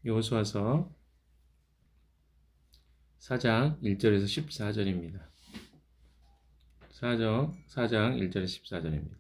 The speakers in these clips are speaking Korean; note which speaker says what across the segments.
Speaker 1: 여호수아서 4장 1절에서 14절입니다. 4장 1절에서 14절입니다.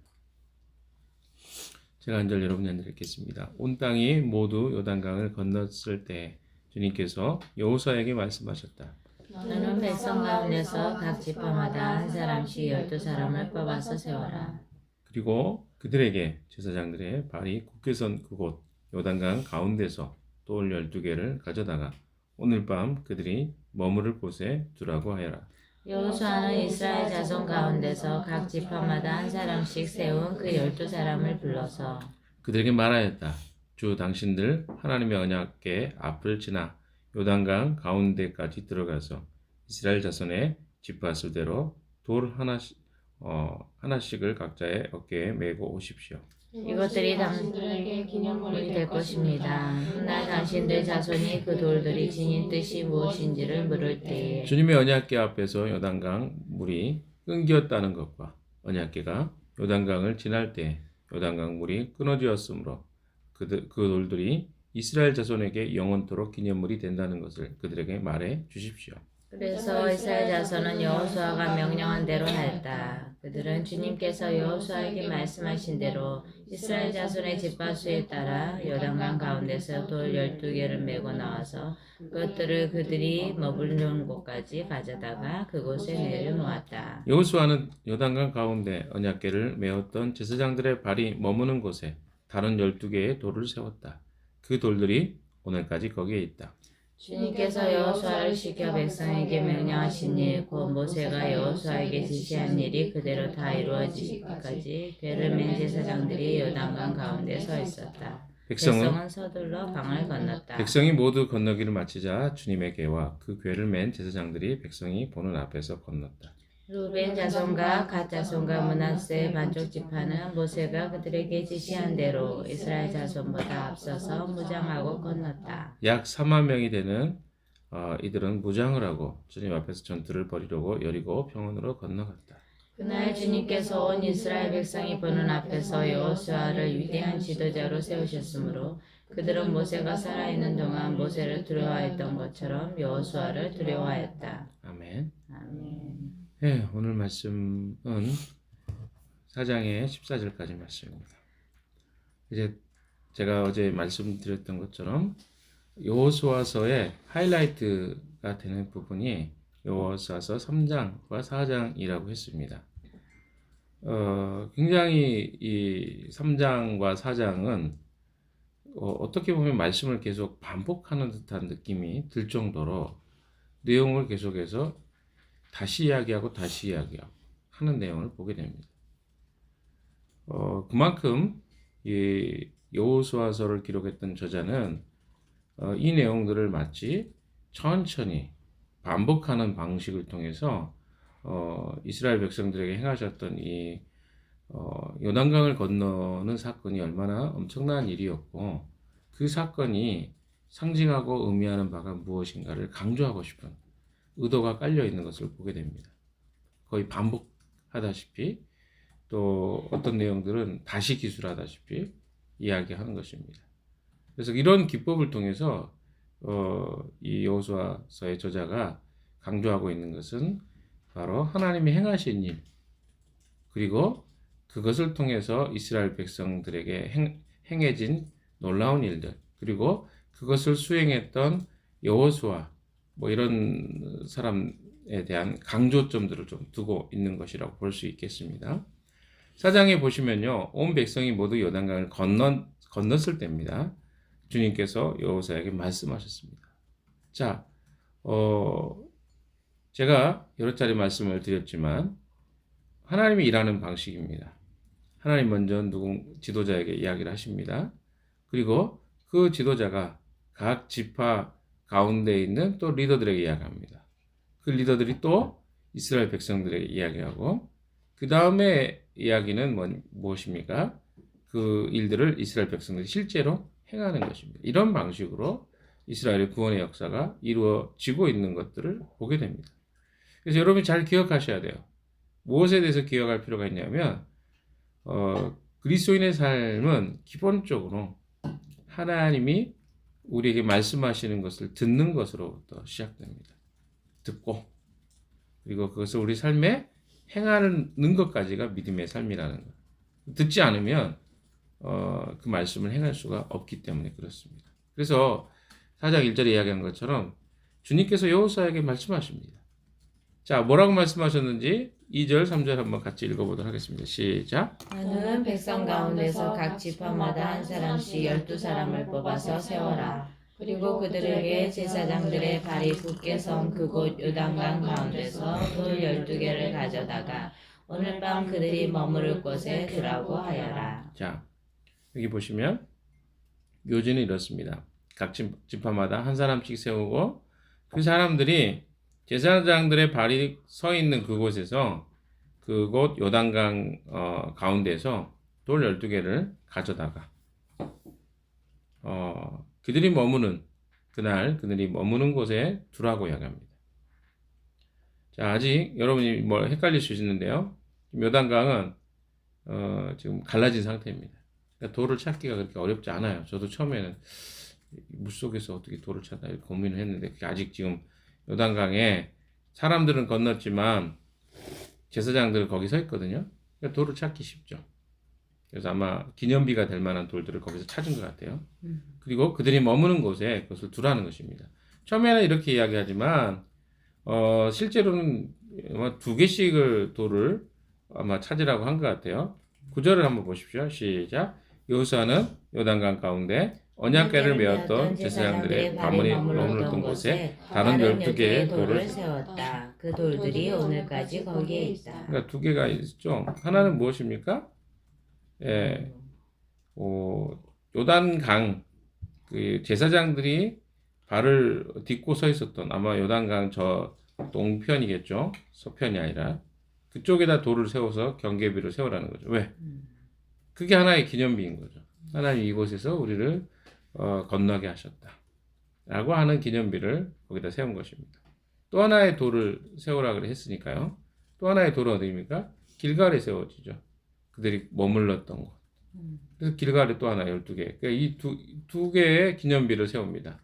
Speaker 1: 제가 한 절 여러분이 읽겠습니다. 온 땅이 모두 요단강을 건넜을 때 주님께서 여호수아에게 말씀하셨다.
Speaker 2: 너는 백성 가운데서 각 지파마다 한 사람씩 12사람을 뽑아서 세워라.
Speaker 1: 그리고 그들에게 제사장들의 발이 굳게 선 그곳 요단강 가운데서 돌 12개를 가져다가 오늘 밤 그들이 머무를 곳에 두라고 하여라.
Speaker 2: 여호수아는 이스라엘 자손 가운데서 각 지파마다 한 사람씩 세운 그 12사람을 불러서
Speaker 1: 그들에게 말하였다. 주 당신들 하나님의 언약궤 앞을 지나 요단강 가운데까지 들어가서 이스라엘 자손의 지파 수대로 돌 하나씩을 각자의 어깨에 메고 오십시오.
Speaker 2: 이것들이 당신들에게 기념물이 될 것입니다. 훗날 당신들 자손이 그 돌들이 지닌 뜻이 무엇인지를 물을 때에
Speaker 1: 주님의 언약궤 앞에서 요단강 물이 끊겼다는 것과 언약궤가 요단강을 지날 때 요단강 물이 끊어지었으므로 그 돌들이 이스라엘 자손에게 영원토록 기념물이 된다는 것을 그들에게 말해 주십시오.
Speaker 2: 그래서 이스라엘 자손은 여호수아가 명령한 대로 하였다. 그들은 주님께서 여호수아에게 말씀하신 대로 이스라엘 자손의 지파수에 따라 요단강 가운데서 돌 12개를 메고 나와서 그것들을 그들이 머무르는 곳까지 가져다가 그곳에 내려놓았다.
Speaker 1: 여호수아는 요단강 가운데 언약궤를 메었던 제사장들의 발이 머무는 곳에 다른 12개의 돌을 세웠다. 그 돌들이 오늘까지 거기에 있다.
Speaker 2: 주님께서 여호수아를 시켜 백성에게 명령하신 일, 곧 모세가 여호수아에게 지시한 일이 그대로 다 이루어지기까지 궤를 맨 제사장들이 요단강 가운데 서 있었다. 백성은 서둘러 강을 건넜다.
Speaker 1: 백성이 모두 건너기를 마치자 주님의 궤와 그 궤를 맨 제사장들이 백성이 보는 앞에서 건넜다.
Speaker 2: 루벤 자손과 갓 자손과 므낫세 반쪽 지파는 모세가 그들에게 지시한 대로 이스라엘 자손보다 앞서서 무장하고 건넜다.
Speaker 1: 약 4만 명이 되는 이들은 무장을 하고 주님 앞에서 전투를 벌이려고 여리고 평원으로 건너갔다.
Speaker 2: 그날 주님께서 온 이스라엘 백성이 보는 앞에서 여호수아를 위대한 지도자로 세우셨으므로 그들은 모세가 살아있는 동안 모세를 두려워했던 것처럼 여호수아를 두려워하였다.
Speaker 1: 아멘.
Speaker 2: 아멘.
Speaker 1: 네, 오늘 말씀은 4장의 14절까지 말씀입니다. 이제 제가 어제 말씀드렸던 것처럼 여호수아서의 하이라이트가 되는 부분이 여호수아서 3장과 4장이라고 했습니다. 굉장히 이 3장과 4장은 어떻게 보면 말씀을 계속 반복하는 듯한 느낌이 들 정도로 내용을 계속해서 다시 이야기하고 다시 이야기하고 하는 내용을 보게 됩니다. 그만큼 이 여호수아서를 기록했던 저자는 이 내용들을 마치 천천히 반복하는 방식을 통해서 이스라엘 백성들에게 행하셨던 이 요단강을 건너는 사건이 얼마나 엄청난 일이었고 그 사건이 상징하고 의미하는 바가 무엇인가를 강조하고 싶은 의도가 깔려 있는 것을 보게 됩니다. 거의 반복하다시피 또 어떤 내용들은 다시 기술하다시피 이야기하는 것입니다. 그래서 이런 기법을 통해서 이 여호수아서의 저자가 강조하고 있는 것은 바로 하나님이 행하신 일 그리고 그것을 통해서 이스라엘 백성들에게 행해진 놀라운 일들 그리고 그것을 수행했던 여호수아 이런 사람에 대한 강조점들을 좀 두고 있는 것이라고 볼 수 있겠습니다. 4장에 보시면요. 온 백성이 모두 요단강을 건넜을 때입니다. 주님께서 여호수아에게 말씀하셨습니다. 자, 제가 여러 차례 말씀을 드렸지만 하나님이 일하는 방식입니다. 하나님 먼저 지도자에게 이야기를 하십니다. 그리고 그 지도자가 각 지파 가운데 있는 또 리더들에게 이야기합니다. 그 리더들이 또 이스라엘 백성들에게 이야기하고 그 다음에 이야기는 무엇입니까? 그 일들을 이스라엘 백성들이 실제로 행하는 것입니다. 이런 방식으로 이스라엘의 구원의 역사가 이루어지고 있는 것들을 보게 됩니다. 그래서 여러분이 잘 기억하셔야 돼요. 무엇에 대해서 기억할 필요가 있냐면 그리스도인의 삶은 기본적으로 하나님이 우리에게 말씀하시는 것을 듣는 것으로부터 시작됩니다. 듣고 그리고 그것을 우리 삶에 행하는 것까지가 믿음의 삶이라는 것. 듣지 않으면 그 말씀을 행할 수가 없기 때문에 그렇습니다. 그래서 4장 1절에 이야기한 것처럼 주님께서 여호수아에게 말씀하십니다. 자, 뭐라고 말씀하셨는지 2절, 3절 한번 같이 읽어보도록 하겠습니다. 시작.
Speaker 2: 너는 백성 가운데서 각 지파마다 한 사람씩 12사람을 뽑아서 세워라. 그리고 그들에게 제사장들의 발이 굳게 선 그곳 요단강 가운데서 돌 12개를 가져다가 오늘 밤 그들이 머무를 곳에 두라고 하여라.
Speaker 1: 자, 여기 보시면 묘지는 이렇습니다. 각 지파마다 한 사람씩 세우고 그 사람들이 제사장들의 발이 서 있는 그곳에서 그곳 요단강 가운데서 돌 12개를 가져다가 그들이 머무는 그날 그들이 머무는 곳에 두라고 이야기합니다. 자, 아직 여러분이 뭐 헷갈릴 수 있는데요. 요단강은 지금 갈라진 상태입니다. 그러니까 돌을 찾기가 그렇게 어렵지 않아요. 저도 처음에는 물속에서 어떻게 돌을 찾나 이렇게 고민을 했는데 그게 아직 지금 요단강에 사람들은 건넜지만 제사장들은 거기 서 있거든요. 그러니까 돌을 찾기 쉽죠. 그래서 아마 기념비가 될 만한 돌들을 거기서 찾은 것 같아요. 그리고 그들이 머무는 곳에 그것을 두라는 것입니다. 처음에는 이렇게 이야기하지만 실제로는 아마 2개씩을 돌을 아마 찾으라고 한 것 같아요. 9절을 한번 보십시오. 시작. 여호수아는 요단강 가운데 언약궤를 메었던 제사장들의 가문이 머물렀던 곳에 다른 12개의 돌을
Speaker 2: 세웠다. 그 돌들이 오늘까지 거기에 있다.
Speaker 1: 그러니까 2개가 있죠. 하나는 무엇입니까? 예, 요단강 그 제사장들이 발을 딛고 서 있었던 아마 요단강 저 동편이겠죠. 서편이 아니라 그쪽에다 돌을 세워서 경계비를 세우라는 거죠. 왜? 그게 하나의 기념비인 거죠. 하나님 이곳에서 우리를 건너게 하셨다. 라고 하는 기념비를 거기다 세운 것입니다. 또 하나의 돌을 세우라고 했으니까요. 또 하나의 돌은 어디입니까? 길갈에 세워지죠. 그들이 머물렀던 곳. 그래서 길갈에 또 하나 12개. 그러니까 이 두 개의 기념비를 세웁니다.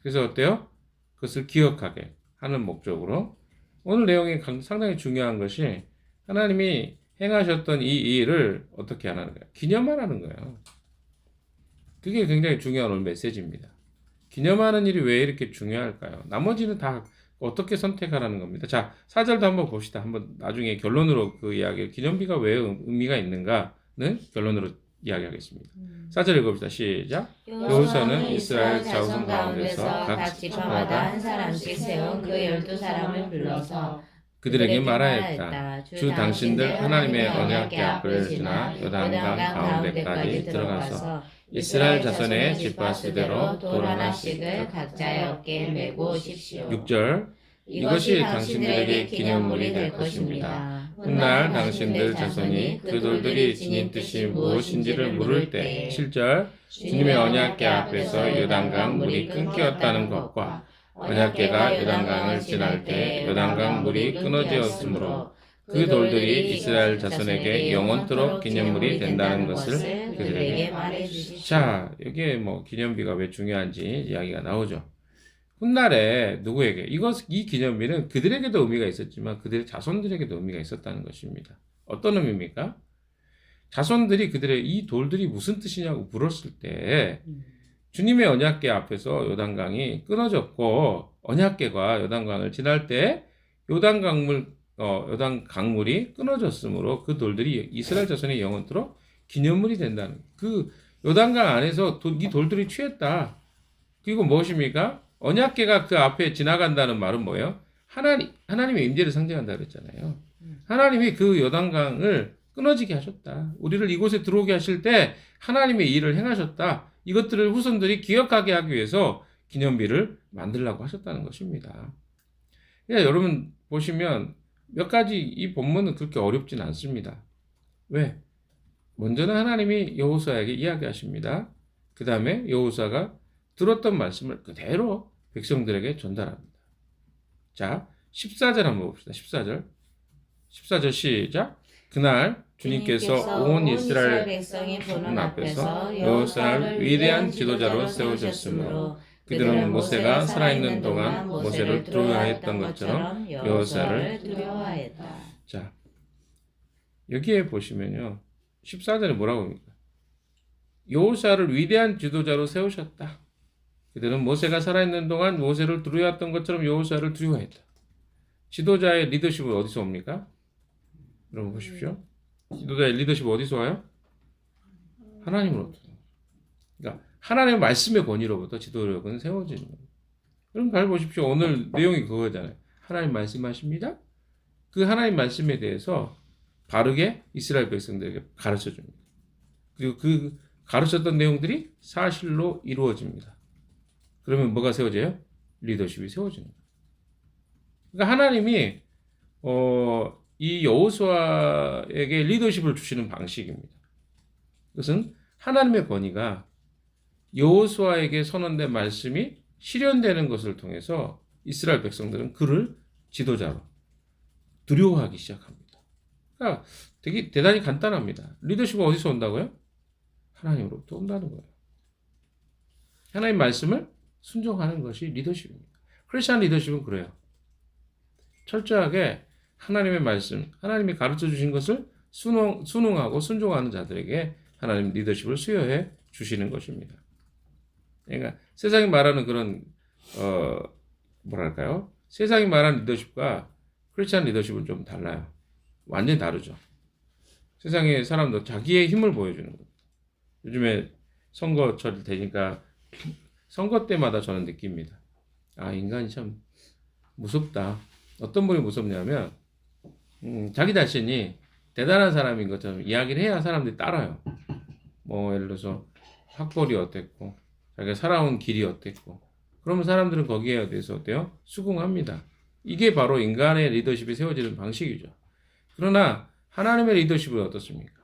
Speaker 1: 그래서 어때요? 그것을 기억하게 하는 목적으로 오늘 내용이 상당히 중요한 것이 하나님이 행하셨던 이 일을 어떻게 하는 거예요? 기념하라는 거예요. 그게 굉장히 중요한 오늘 메시지입니다. 기념하는 일이 왜 이렇게 중요할까요? 나머지는 다 어떻게 선택하라는 겁니다. 자, 4절도 한번 봅시다. 한번 나중에 결론으로 그 이야기를 기념비가 왜 의미가 있는가는 결론으로 이야기하겠습니다. 4절 읽어봅시다. 시작. 여호수아는 이스라엘 자손 가운데서 각 지파마다
Speaker 2: 한 사람씩 세운 그 12사람을 불러서
Speaker 1: 그들에게 말하였다. 주 당신들 하나님의 언약궤 앞을 지나 요단강 가운데까지 들어가서 이스라엘 자손의 지파 수대로 돌 하나씩을
Speaker 2: 각자의 어깨에 메고 오십시오.
Speaker 1: 6절 이것이 당신들에게 기념물이 될 것입니다. 훗날 당신들 자손이 그 돌들이 지닌 뜻이 무엇인지를 물을 때 7절 주님의 언약궤 앞에서 요단강 물이 끊겼다는 것과 언약궤가 요단강을 지날 때 요단강 물이 끊어지었으므로 그 돌들이 이스라엘 자손에게 영원토록 기념물이 된다는 것을 그들에게
Speaker 2: 말해주십시오.
Speaker 1: 자, 여기에 뭐 기념비가 왜 중요한지 이야기가 나오죠. 훗날에 누구에게 이 기념비는 그들에게도 의미가 있었지만 그들의 자손들에게도 의미가 있었다는 것입니다. 어떤 의미입니까? 자손들이 그들의 이 돌들이 무슨 뜻이냐고 물었을 때 주님의 언약궤 앞에서 요단강이 끊어졌고 언약궤가 요단강을 지날 때 요단강물이 끊어졌으므로 그 돌들이 이스라엘 자손의 영원토록 기념물이 된다는 그 요단강 안에서 이 돌들이 취했다. 그리고 무엇입니까? 언약궤가 그 앞에 지나간다는 말은 뭐예요? 하나님의 임재를 상징한다 그랬잖아요. 하나님이 그 요단강을 끊어지게 하셨다. 우리를 이곳에 들어오게 하실 때 하나님의 일을 행하셨다. 이것들을 후손들이 기억하게 하기 위해서 기념비를 만들라고 하셨다는 것입니다. 그러니까 여러분 보시면 몇 가지 이 본문은 그렇게 어렵진 않습니다. 왜? 먼저는 하나님이 여호수아에게 이야기하십니다. 그 다음에 여호수아가 들었던 말씀을 그대로 백성들에게 전달합니다. 자, 14절 한번 봅시다. 14절 시작. 그날 주님께서 온 이스라엘
Speaker 2: 백성이 보는
Speaker 1: 앞에서
Speaker 2: 앞에서
Speaker 1: 여호수아를 위대한 지도자로 세우셨으므로 그들은 모세가 살아있는 동안 모세를 두려워했던 것처럼 여호수아를
Speaker 2: 두려워했다.
Speaker 1: 자, 여기에 보시면요. 14절에 뭐라고 합니까? 여호수아를 위대한 지도자로 세우셨다. 그들은 모세가 살아있는 동안 모세를 두려워했던 것처럼 여호수아를 두려워했다. 지도자의 리더십은 어디서 옵니까? 여러분 보십시오. 지도자의 리더십은 어디서 와요? 하나님으로부터. 그러니까 하나님의 말씀의 권위로부터 지도력은 세워지는 거예요. 여러분 잘 보십시오. 오늘 내용이 그거잖아요. 하나님 말씀하십니다. 그 하나님 말씀에 대해서 바르게 이스라엘 백성들에게 가르쳐 줍니다. 그리고 그 가르쳤던 내용들이 사실로 이루어집니다. 그러면 뭐가 세워져요? 리더십이 세워지는 거예요. 그러니까 하나님이 이 여호수아에게 리더십을 주시는 방식입니다. 그것은 하나님의 권위가 여호수아에게 선언된 말씀이 실현되는 것을 통해서 이스라엘 백성들은 그를 지도자로 두려워하기 시작합니다. 그러니까 되게 대단히 간단합니다. 리더십은 어디서 온다고요? 하나님으로부터 온다는 거예요. 하나님 말씀을 순종하는 것이 리더십입니다. 크리스천 리더십은 그래요. 철저하게 하나님의 말씀, 하나님이 가르쳐 주신 것을 순응하고 순종하는 자들에게 하나님 리더십을 수여해 주시는 것입니다. 그러니까 세상이 말하는 그런 뭐랄까요? 세상이 말하는 리더십과 크리스천 리더십은 좀 달라요. 완전히 다르죠. 세상의 사람도 자기의 힘을 보여주는 거예요. 요즘에 선거철이 되니까 선거 때마다 저는 느낍니다. 아, 인간이 참 무섭다. 어떤 분이 무섭냐면 자기 자신이 대단한 사람인 것처럼 이야기를 해야 사람들이 따라요. 뭐 예를 들어서 학벌이 어땠고 자기가 살아온 길이 어땠고 그러면 사람들은 거기에 대해서 어때요? 수긍합니다. 이게 바로 인간의 리더십이 세워지는 방식이죠. 그러나 하나님의 리더십은 어떻습니까?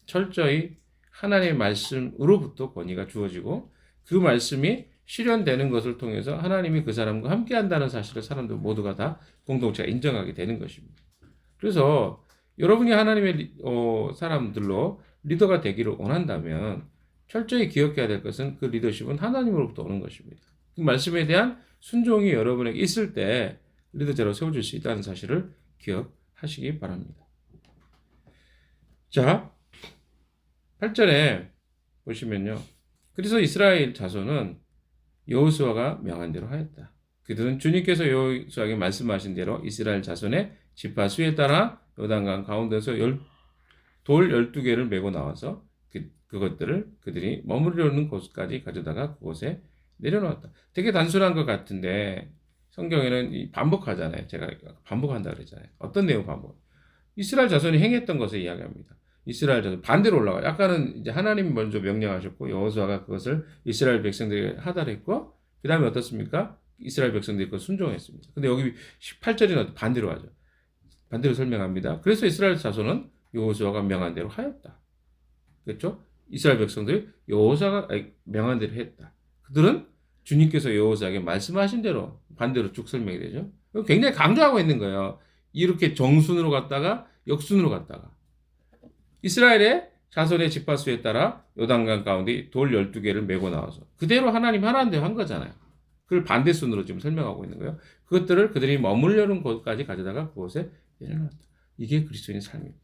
Speaker 1: 철저히 하나님의 말씀으로부터 권위가 주어지고 그 말씀이 실현되는 것을 통해서 하나님이 그 사람과 함께 한다는 사실을 사람들 모두가 다 공동체가 인정하게 되는 것입니다. 그래서 여러분이 하나님의 사람들로 리더가 되기를 원한다면 철저히 기억해야 될 것은 그 리더십은 하나님으로부터 오는 것입니다. 그 말씀에 대한 순종이 여러분에게 있을 때 리더자로 세워질 수 있다는 사실을 기억하시기 바랍니다. 자, 8절에 보시면요. 그래서 이스라엘 자손은 여호수아가 명한 대로 하였다. 그들은 주님께서 여호수아에게 말씀하신 대로 이스라엘 자손의 지파 수에 따라 요단강 가운데서 돌 12개를 메고 나와서 그것들을 그들이 머무르려는 곳까지 가져다가 그곳에 내려놓았다. 되게 단순한 것 같은데 성경에는 반복하잖아요. 제가 반복한다 그랬잖아요. 어떤 내용 반복? 이스라엘 자손이 행했던 것을 이야기합니다. 이스라엘 자손 반대로 올라가요. 아까는 이제 하나님이 먼저 명령하셨고 여호수아가 그것을 이스라엘 백성들에게 하달했고 그 다음에 어떻습니까? 이스라엘 백성들이 그걸 순종했습니다. 근데 여기 18절에는 반대로 하죠. 반대로 설명합니다. 그래서 이스라엘 자손은 여호수아가 명한 대로 하였다. 그렇죠? 이스라엘 백성들이 여호수아가 명한 대로 했다. 그들은 주님께서 여호수아에게 말씀하신 대로 반대로 쭉 설명이 되죠. 굉장히 강조하고 있는 거예요. 이렇게 정순으로 갔다가 역순으로 갔다가 이스라엘의 자손의 지파수에 따라 요단강 가운데 돌 12개를 메고 나와서 그대로 하나님 하라는 대로 한 거잖아요. 그걸 반대순으로 지금 설명하고 있는 거예요. 그것들을 그들이 머물려는 곳까지 가져다가 그곳에 내려놨다. 이게 그리스도인의 삶입니다.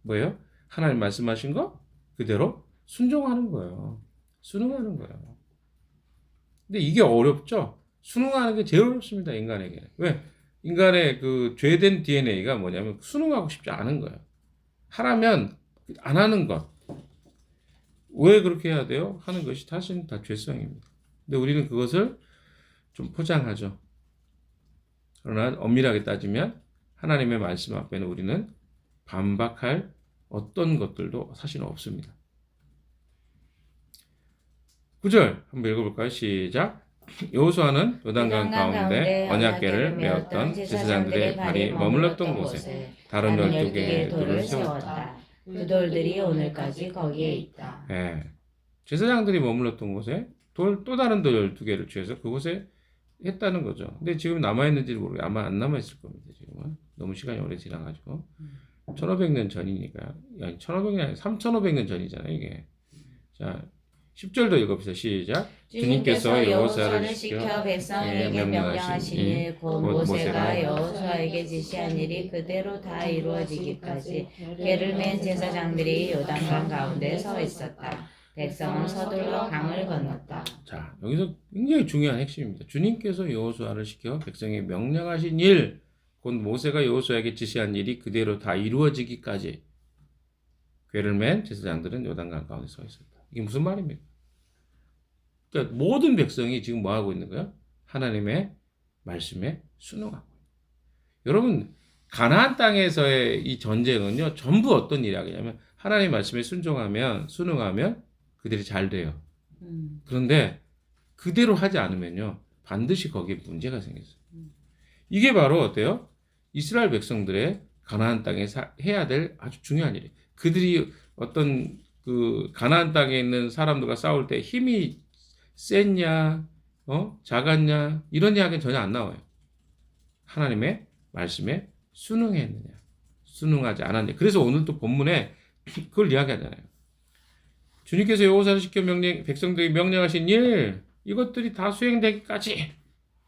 Speaker 1: 뭐예요? 하나님 말씀하신 거 그대로 순종하는 거예요. 순응하는 거예요. 근데 이게 어렵죠? 순응하는 게 제일 어렵습니다. 인간에게. 왜? 인간의 그 죄된 DNA가 뭐냐면 순응하고 싶지 않은 거예요. 하라면 안 하는 것. 왜 그렇게 해야 돼요? 하는 것이 사실은 다 죄성입니다. 근데 우리는 그것을 좀 포장하죠. 그러나 엄밀하게 따지면 하나님의 말씀 앞에는 우리는 반박할 어떤 것들도 사실은 없습니다. 9절 한번 읽어볼까요? 시작. 여호수아는 요단강 가운데 언약궤를 메었던 제사장들의 발이 머물렀던 곳에 다른 12개의 돌을 세웠다.
Speaker 2: 그 돌들이 오늘까지 거기에 있다.
Speaker 1: 네. 제사장들이 머물렀던 곳에 또 다른 돌 12개를 취해서 그곳에 했다는 거죠. 근데 지금 남아있는지 모르겠어요. 아마 안 남아있을 겁니다. 지금은. 너무 시간이 오래 지나가지고. 1500년 전이니까. 아니, 1500년 아니 3500년 전이잖아요, 이게. 자, 10절도 읽어봅시다. 시작.
Speaker 2: 주님께서
Speaker 1: 여호수아를
Speaker 2: 여호수아를 시켜 백성에게 명령하신 일 곧 모세가 여호수아에게 지시한 일이 그대로 다 이루어지기까지 괴를 맨 제사장들이 요단강 가운데 서 있었다. 백성은 서둘러 강을 건넜다.
Speaker 1: 자, 여기서 굉장히 중요한 핵심입니다. 주님께서 여호수아를 시켜 백성에게 명령하신 일, 곧 모세가 여호수아에게 지시한 일이 그대로 다 이루어지기까지 괴를 맨 제사장들은 요단강 가운데 서 있었다. 이게 무슨 말입니까? 그러니까 모든 백성이 지금 뭐 하고 있는 거야? 하나님의 말씀에 순응하고. 여러분, 가나안 땅에서의 이 전쟁은요, 전부 어떤 이야기냐면 하나님의 말씀에 순응하면 그들이 잘 돼요. 그런데 그대로 하지 않으면요, 반드시 거기에 문제가 생겼어요. 이게 바로 어때요? 이스라엘 백성들의 가나안 땅에 해야 될 아주 중요한 일이에요. 그들이 어떤 그 가나안 땅에 있는 사람들과 싸울 때 힘이 셌냐, 작았냐 이런 이야기는 전혀 안 나와요. 하나님의 말씀에 순응했느냐, 순응하지 않았느냐. 그래서 오늘 또 본문에 그걸 이야기하잖아요. 주님께서 여호수아를 시켜 백성들이 명령하신 일, 이것들이 다 수행되기까지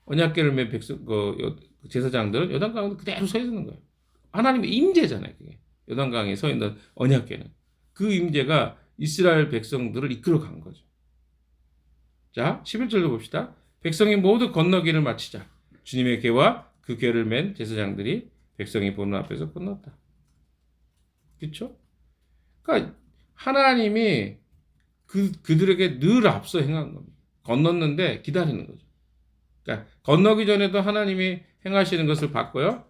Speaker 1: 언약궤를 맨 제사장들은 요단강에 그대로 서 있는 거예요. 하나님의 임재잖아요. 그게 요단강에 서 있는 언약궤는 그 임재가 이스라엘 백성들을 이끌어 간 거죠. 자, 11절도 봅시다. 백성이 모두 건너기를 마치자 주님의 궤와 그 궤를 맨 제사장들이 백성이 보는 앞에서 건넜다. 그렇죠? 그러니까 하나님이 그들에게 늘 앞서 행한 겁니다. 건넜는데 기다리는 거죠. 그러니까 건너기 전에도 하나님이 행하시는 것을 봤고요.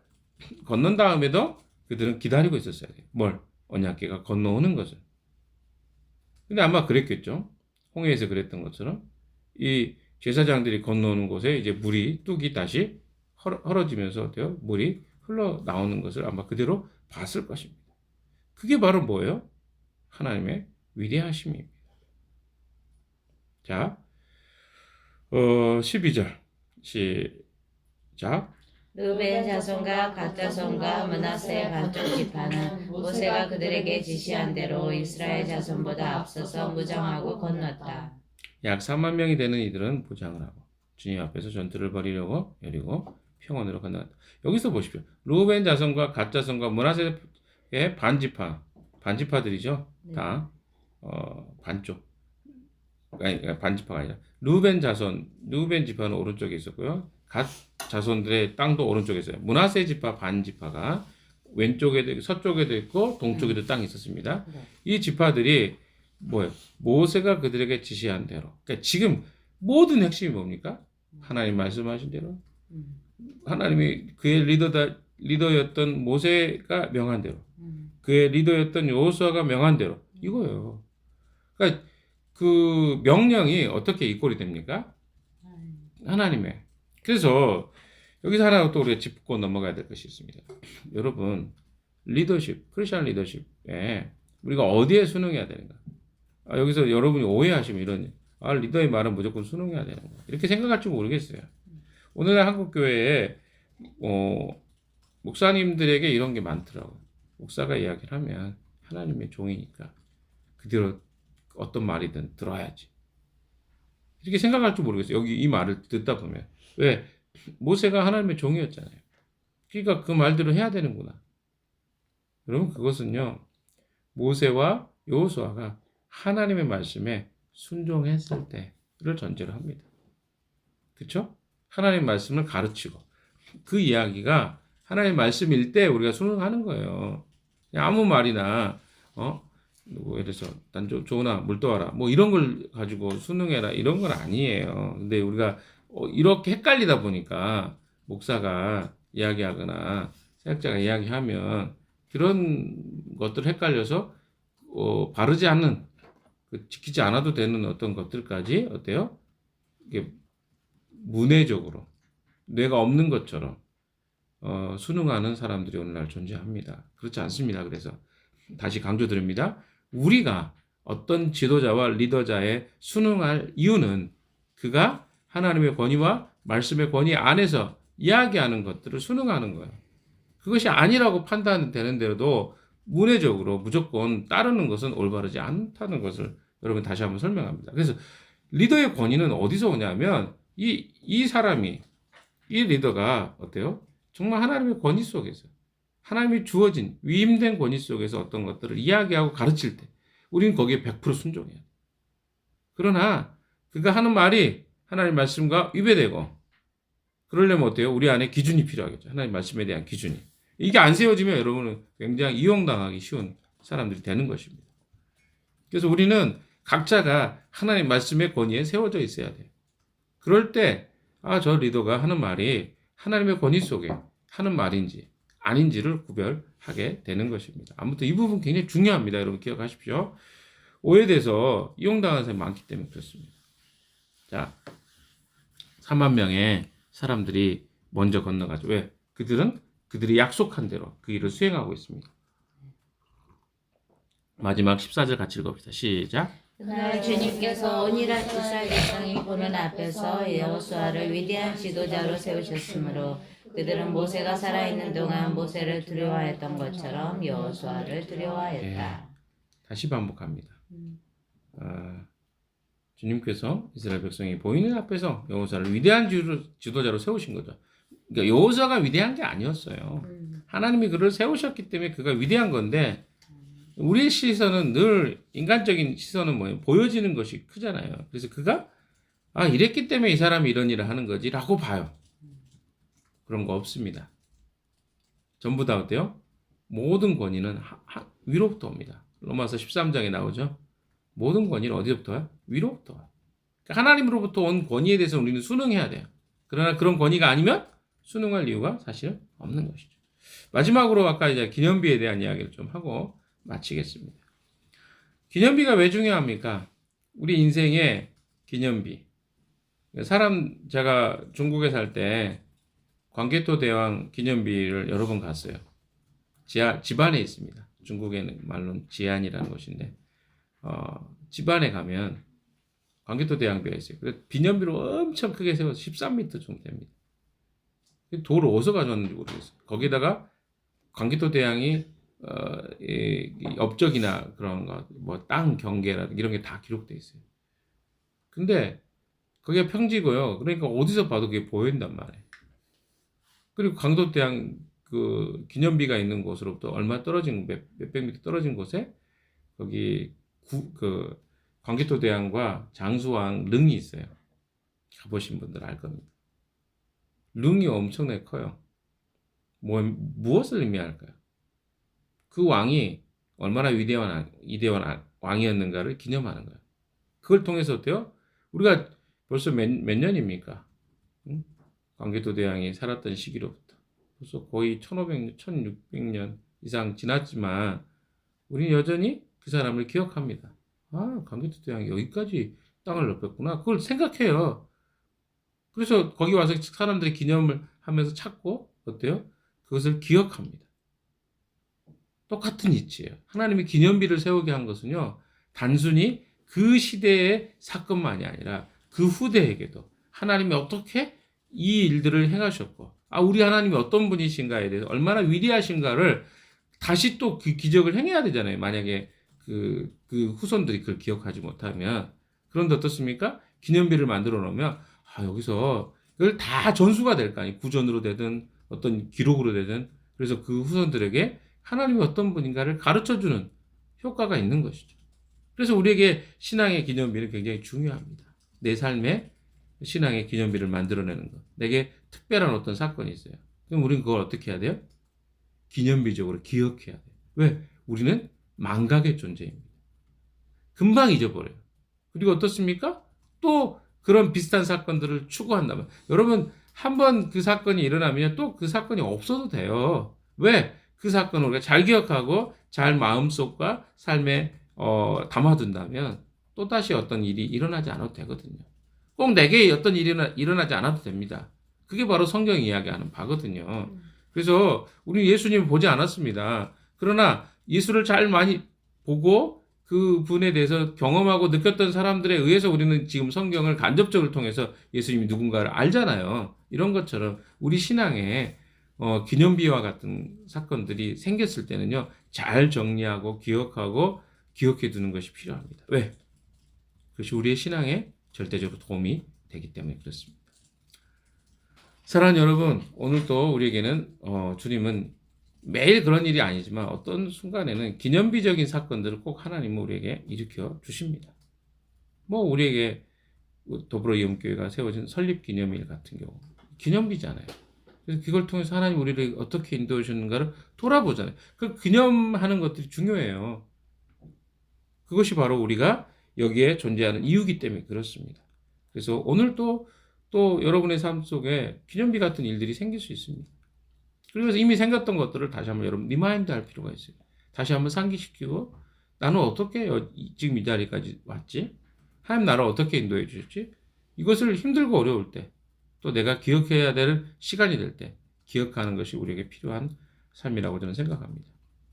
Speaker 1: 건넌 다음에도 그들은 기다리고 있었어야 돼요. 뭘? 언약궤가 건너오는 것을. 근데 아마 그랬겠죠. 홍해에서 그랬던 것처럼 이 제사장들이 건너오는 곳에 이제 뚝이 다시 헐어지면서 어때요? 물이 흘러나오는 것을 아마 그대로 봤을 것입니다. 그게 바로 뭐예요? 하나님의 위대하심입니다. 자, 12절 시작.
Speaker 2: 르벤 자손과 갓 자손과 므낫세 반쪽 지파는 모세가 그들에게 지시한 대로 이스라엘 자손보다 앞서서 무장하고 건넜다.
Speaker 1: 약 3만 명이 되는 이들은 무장을 하고 주님 앞에서 전투를 벌이려고 여리고 평원으로 건너갔다. 여기서 보십시오. 르벤 자손과 갓 자손과 므낫세의 반지파들이죠.
Speaker 2: 네.
Speaker 1: 다 반쪽. 아니 반지파가 아니라 르벤 지파는 오른쪽에 있었고요. 갓 자손들의 땅도 오른쪽에 있어요. 므낫세 지파 반지파가 왼쪽에도 서쪽에도 있고 동쪽에도 땅이 있었습니다.
Speaker 2: 네.
Speaker 1: 이 지파들이 뭐예요? 모세가 그들에게 지시한 대로. 그러니까 지금 모든 핵심이 뭡니까? 하나님 말씀하신 대로. 하나님이 그의 리더였던 모세가 명한 대로. 그의 리더였던 여호수아가 명한 대로. 이거예요. 그러니까 그 명령이 어떻게 이꼴이 됩니까? 하나님의. 그래서 여기서 하나 또 우리가 짚고 넘어가야 될 것이 있습니다. 여러분, 크리스천 리더십에 우리가 어디에 순응해야 되는가? 여기서 여러분이 오해하시면 이런, 리더의 말은 무조건 순응해야 되는 거. 이렇게 생각할지 모르겠어요. 오늘날 한국교회에, 목사님들에게 이런 게 많더라고요. 목사가 이야기를 하면 하나님의 종이니까 그대로 어떤 말이든 들어야지. 이렇게 생각할 줄 모르겠어요. 여기 이 말을 듣다 보면. 왜? 모세가 하나님의 종이었잖아요. 그러니까 그 말대로 해야 되는구나. 여러분, 그것은요, 모세와 여호수아가 하나님의 말씀에 순종했을 때를 전제로 합니다. 그렇죠? 하나님의 말씀을 가르치고 그 이야기가 하나님의 말씀일 때 우리가 순응하는 거예요. 그냥 아무 말이나 예를 들어서 난 조은아 물 떠와라 뭐 이런 걸 가지고 순응해라 이런 건 아니에요. 근데 우리가 이렇게 헷갈리다 보니까 목사가 이야기하거나 사역자가 이야기하면 그런 것들 헷갈려서 바르지 않는 지키지 않아도 되는 어떤 것들까지 어때요? 이게 문해적으로 뇌가 없는 것처럼 순응하는 사람들이 오늘날 존재합니다. 그렇지 않습니다. 그래서 다시 강조드립니다. 우리가 어떤 지도자와 리더자에 순응할 이유는 그가 하나님의 권위와 말씀의 권위 안에서 이야기하는 것들을 순응하는 거예요. 그것이 아니라고 판단되는 대로도 문해적으로 무조건 따르는 것은 올바르지 않다는 것을 여러분 다시 한번 설명합니다. 그래서 리더의 권위는 어디서 오냐면 이 사람이 이 리더가 어때요? 정말 하나님의 권위 속에서 하나님이 주어진 위임된 권위 속에서 어떤 것들을 이야기하고 가르칠 때 우리는 거기에 100% 순종해야 돼. 그러나 그가 하는 말이 하나님 말씀과 위배되고 그러려면 어때요? 우리 안에 기준이 필요하겠죠. 하나님 말씀에 대한 기준이. 이게 안 세워지면 여러분은 굉장히 이용당하기 쉬운 사람들이 되는 것입니다. 그래서 우리는 각자가 하나님 말씀의 권위에 세워져 있어야 돼요. 그럴 때, 저 리더가 하는 말이 하나님의 권위 속에 하는 말인지 아닌지를 구별하게 되는 것입니다. 아무튼 이 부분 굉장히 중요합니다. 여러분 기억하십시오. 오해돼서 이용당하는 사람이 많기 때문에 그렇습니다. 자, 3만 명의 사람들이 먼저 건너가죠. 왜? 그들이 약속한 대로 그 일을 수행하고 있습니다. 마지막 14절 같이 읽어봅시다. 시작.
Speaker 2: 그날 주님께서 온 이스라엘 백성이 보는 앞에서 여호수아를 위대한 지도자로 세우셨으므로 그들은 모세가 살아있는 동안 모세를 두려워했던 것처럼 여호수아를 두려워했다.
Speaker 1: 다시 반복합니다. 주님께서 이스라엘 백성이 보이는 앞에서 여호수아를 위대한 지도자로 세우신 거죠. 그러니까 여호수아가 위대한 게 아니었어요. 하나님이 그를 세우셨기 때문에 그가 위대한 건데 우리의 시선은 늘 인간적인 시선은 뭐예요? 보여지는 것이 크잖아요. 그래서 그가 이랬기 때문에 이 사람이 이런 일을 하는 거지라고 봐요. 그런 거 없습니다. 전부 다 어때요? 모든 권위는 위로부터 옵니다. 로마서 13장에 나오죠. 모든 권위는 어디서부터 와요? 위로부터 와요. 그러니까 하나님으로부터 온 권위에 대해서 우리는 순응해야 돼요. 그러나 그런 권위가 아니면 순응할 이유가 사실 없는 것이죠. 마지막으로 아까 이제 기념비에 대한 이야기를 좀 하고 마치겠습니다. 기념비가 왜 중요합니까? 우리 인생의 기념비. 제가 중국에 살 때 광개토 대왕 기념비를 여러 번 갔어요. 집안에 있습니다. 중국에는 말로는 지안이라는 곳인데, 집안에 가면 광개토 대왕비가 있어요. 그래서 기념비로 엄청 크게 세워서 13m 정도 됩니다. 돌을 어디서 가져왔는지 모르겠어요. 거기다가 광개토 대왕이 이 업적이나 그런 거, 뭐 땅 경계라든가 이런 게 다 기록돼 있어요. 근데 그게 평지고요. 그러니까 어디서 봐도 그게 보인단 말이에요. 그리고 광개토 대왕 그 기념비가 있는 곳으로부터 얼마 떨어진 몇백 미터 떨어진 곳에 거기 그 광개토 대왕과 장수왕 릉이 있어요. 가보신 분들 알 겁니다. 릉이 엄청나게 커요. 무엇을 의미할까요? 그 왕이 얼마나 위대한 왕이었는가를 기념하는 거예요. 그걸 통해서 어때요? 우리가 벌써 몇 년입니까? 응? 광개토 대왕이 살았던 시기로부터 벌써 거의 1500년, 1600년 이상 지났지만 우리는 여전히 그 사람을 기억합니다. 광개토 대왕이 여기까지 땅을 넓혔구나. 그걸 생각해요. 그래서 거기 와서 사람들이 기념을 하면서 찾고 어때요? 그것을 기억합니다. 똑같은 이치예요. 하나님이 기념비를 세우게 한 것은요, 단순히 그 시대의 사건만이 아니라 그 후대에게도 하나님이 어떻게 이 일들을 행하셨고, 우리 하나님이 어떤 분이신가에 대해서 얼마나 위대하신가를 다시 또 그 기적을 행해야 되잖아요. 만약에 그 후손들이 그걸 기억하지 못하면. 그런데 어떻습니까? 기념비를 만들어 놓으면, 여기서 그걸 다 전수가 될 거 아니에요. 구전으로 되든 어떤 기록으로 되든. 그래서 그 후손들에게 하나님이 어떤 분인가를 가르쳐주는 효과가 있는 것이죠. 그래서 우리에게 신앙의 기념비는 굉장히 중요합니다. 내 삶에 신앙의 기념비를 만들어내는 것. 내게 특별한 어떤 사건이 있어요. 그럼 우리는 그걸 어떻게 해야 돼요? 기념비적으로 기억해야 돼요. 왜? 우리는 망각의 존재입니다. 금방 잊어버려요. 그리고 어떻습니까? 또 그런 비슷한 사건들을 추구한다면, 여러분 한번 그 사건이 일어나면 또 그 사건이 없어도 돼요. 왜? 그 사건을 우리가 잘 기억하고 잘 마음속과 삶에 담아둔다면 또다시 어떤 일이 일어나지 않아도 되거든요. 꼭 내게 어떤 일이 일어나지 않아도 됩니다. 그게 바로 성경이 이야기하는 바거든요. 그래서 우리 예수님을 보지 않았습니다. 그러나 예수를 잘 많이 보고 그 분에 대해서 경험하고 느꼈던 사람들에 의해서 우리는 지금 성경을 간접적으로 통해서 예수님이 누군가를 알잖아요. 이런 것처럼 우리 신앙에 기념비와 같은 사건들이 생겼을 때는요, 잘 정리하고 기억하고 기억해 두는 것이 필요합니다. 왜? 그것이 우리의 신앙에 절대적으로 도움이 되기 때문에 그렇습니다. 사랑하는 여러분, 오늘도 우리에게는 주님은 매일 그런 일이 아니지만 어떤 순간에는 기념비적인 사건들을 꼭 하나님은 우리에게 일으켜 주십니다. 뭐 우리에게 더불어 이음교회가 세워진 설립기념일 같은 경우 기념비잖아요. 그래서 그걸 통해서 하나님 우리를 어떻게 인도해 주는가를 돌아보잖아요. 그 기념하는 것들이 중요해요. 그것이 바로 우리가 여기에 존재하는 이유기 때문에 그렇습니다. 그래서 오늘도 또 여러분의 삶 속에 기념비 같은 일들이 생길 수 있습니다. 그래서 이미 생겼던 것들을 다시 한번 여러분 리마인드 할 필요가 있어요. 다시 한번 상기시키고 나는 어떻게 지금 이 자리까지 왔지? 하나님 나를 어떻게 인도해 주셨지? 이것을 힘들고 어려울 때 또 내가 기억해야 될 시간이 될 때 기억하는 것이 우리에게 필요한 삶이라고 저는 생각합니다.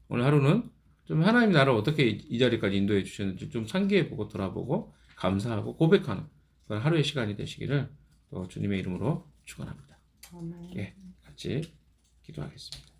Speaker 1: 오늘 하루는 좀 하나님 나를 어떻게 이 자리까지 인도해 주셨는지 좀 상기해보고 돌아보고 감사하고 고백하는 그런 하루의 시간이 되시기를 또 주님의 이름으로 축원합니다. 예, 같이 기도하겠습니다.